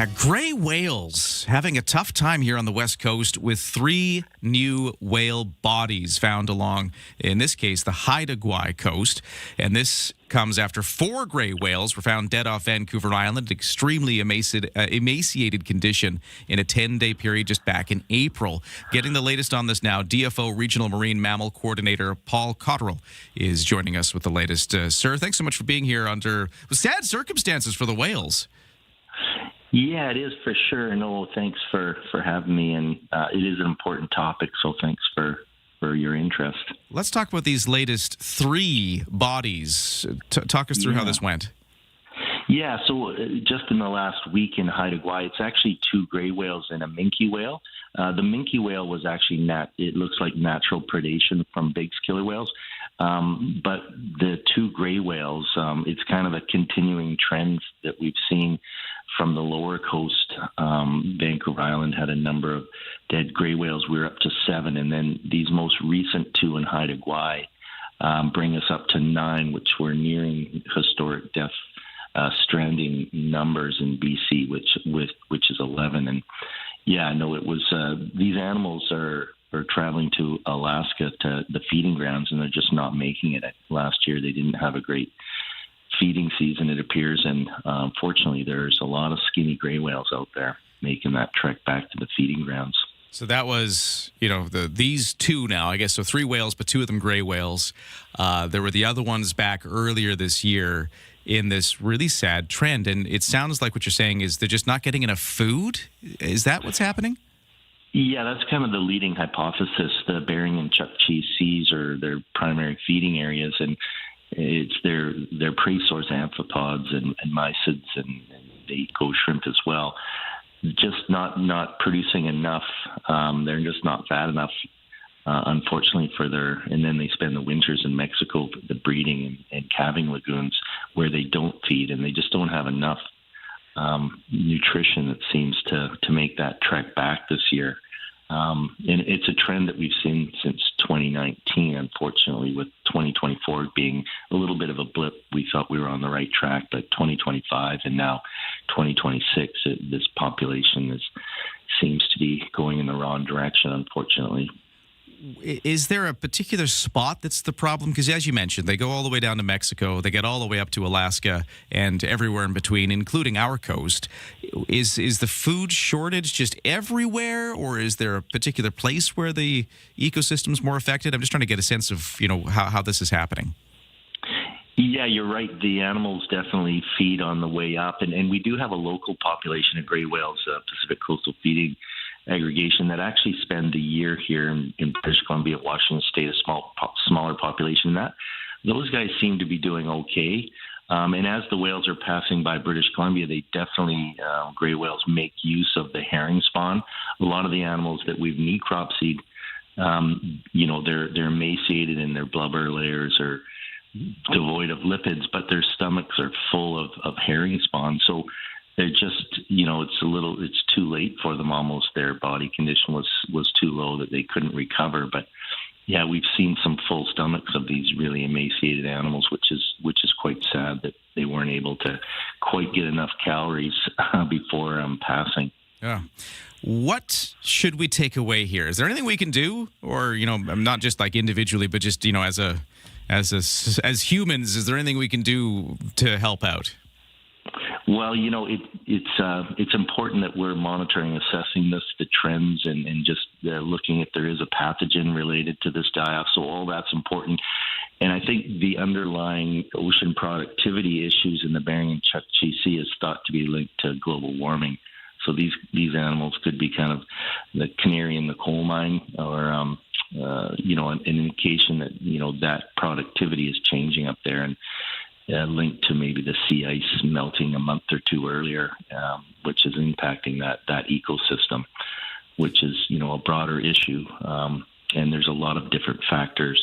Gray whales having a tough time here on the West Coast with 3 new whale bodies found along, in this case, the Haida Gwaii coast. And this comes after 4 gray whales were found dead off Vancouver Island, extremely emaciated condition in a 10-day period just back in April. Getting the latest on this now, DFO Regional Marine Mammal Coordinator Paul Cottrell is joining us with the latest. Sir, thanks so much for being here under sad circumstances for the whales. Yeah, it is for sure. No, thanks for having me, and it is an important topic, so thanks for your interest. Let's talk about these latest 3 bodies. Talk us through how this went. Yeah, so just in the last week in Haida Gwaii, it's actually 2 gray whales and a minke whale. The minke whale was actually it looks like natural predation from big killer whales. But the 2 gray whales, it's kind of a continuing trend that we've seen from the lower coast. Vancouver Island had a number of dead gray whales. We were up to 7, and then these most recent 2 in Haida Gwaii bring us up to 9, which we're nearing historic death stranding numbers in BC, which is 11. And yeah, no, it was these animals are traveling to Alaska to the feeding grounds, and they're just not making it. Last year, they didn't have a great feeding season, it appears, and unfortunately, there's a lot of skinny gray whales out there making that trek back to the feeding grounds. So that was, these 2 now, I guess, so 3 whales, but 2 of them gray whales. There were the other ones back earlier this year in this really sad trend, and it sounds like what you're saying is they're just not getting enough food? Is that what's happening? Yeah, that's kind of the leading hypothesis. The Bering and Chukchi Seas are their primary feeding areas, and it's their prey source amphipods and mysids, and they eat ghost shrimp as well. Just not producing enough. They're just not fat enough, unfortunately, and then they spend the winters in Mexico, the breeding and calving lagoons where they don't feed, and they just don't have enough nutrition that seems to make that trek back this year. And it's a trend that we've seen since 2019, unfortunately, with 2024 being a little bit of a blip. We thought we were on the right track, but 2025 and now 2026, this population seems to be going in the wrong direction, unfortunately. Is there a particular spot that's the problem? Because as you mentioned, they go all the way down to Mexico, they get all the way up to Alaska and everywhere in between, including our coast. Is the food shortage just everywhere, or is there a particular place where the ecosystem's more affected? I'm just trying to get a sense of, how this is happening. Yeah, you're right. The animals definitely feed on the way up, and we do have a local population of gray whales, Pacific Coastal Feeding Aggregation, that actually spend the year here in British Columbia, Washington State, a smaller population than that. Those guys seem to be doing okay. And as the whales are passing by British Columbia, they definitely, gray whales make use of the herring spawn. A lot of the animals that we've necropsied, they're emaciated and their blubber layers are devoid of lipids, but their stomachs are full of herring spawn. So they're just, it's too late for them almost. Their body condition was too low that they couldn't recover. But yeah, we've seen some full stomachs of these really emaciated animals, which is quite sad that they weren't able to quite get enough calories before passing. Yeah. What should we take away here? Is there anything we can do, or not just like individually, but just as humans, is there anything we can do to help out? Well, it's important that we're monitoring, assessing the trends, and just looking if there is a pathogen related to this die-off. So all that's important. And I think the underlying ocean productivity issues in the Bering and Chukchi Sea is thought to be linked to global warming. So these animals could be kind of the canary in the coal mine, or an indication that that productivity is changing up there, and linked to maybe the sea ice melting a month or 2 earlier, which is impacting that ecosystem, which is a broader issue, and there's a lot of different factors.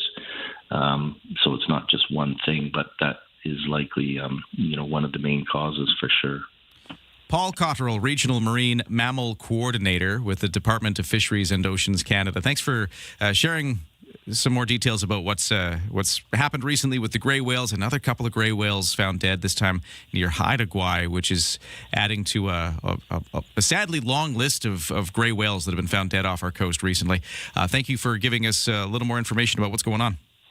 So it's not just one thing, but that is likely one of the main causes for sure. Paul Cottrell, Regional Marine Mammal Coordinator with the Department of Fisheries and Oceans Canada. Thanks for sharing some more details about what's happened recently with the gray whales. Another couple of gray whales found dead, this time near Haida Gwaii, which is adding to a sadly long list of gray whales that have been found dead off our coast recently. Thank you for giving us a little more information about what's going on.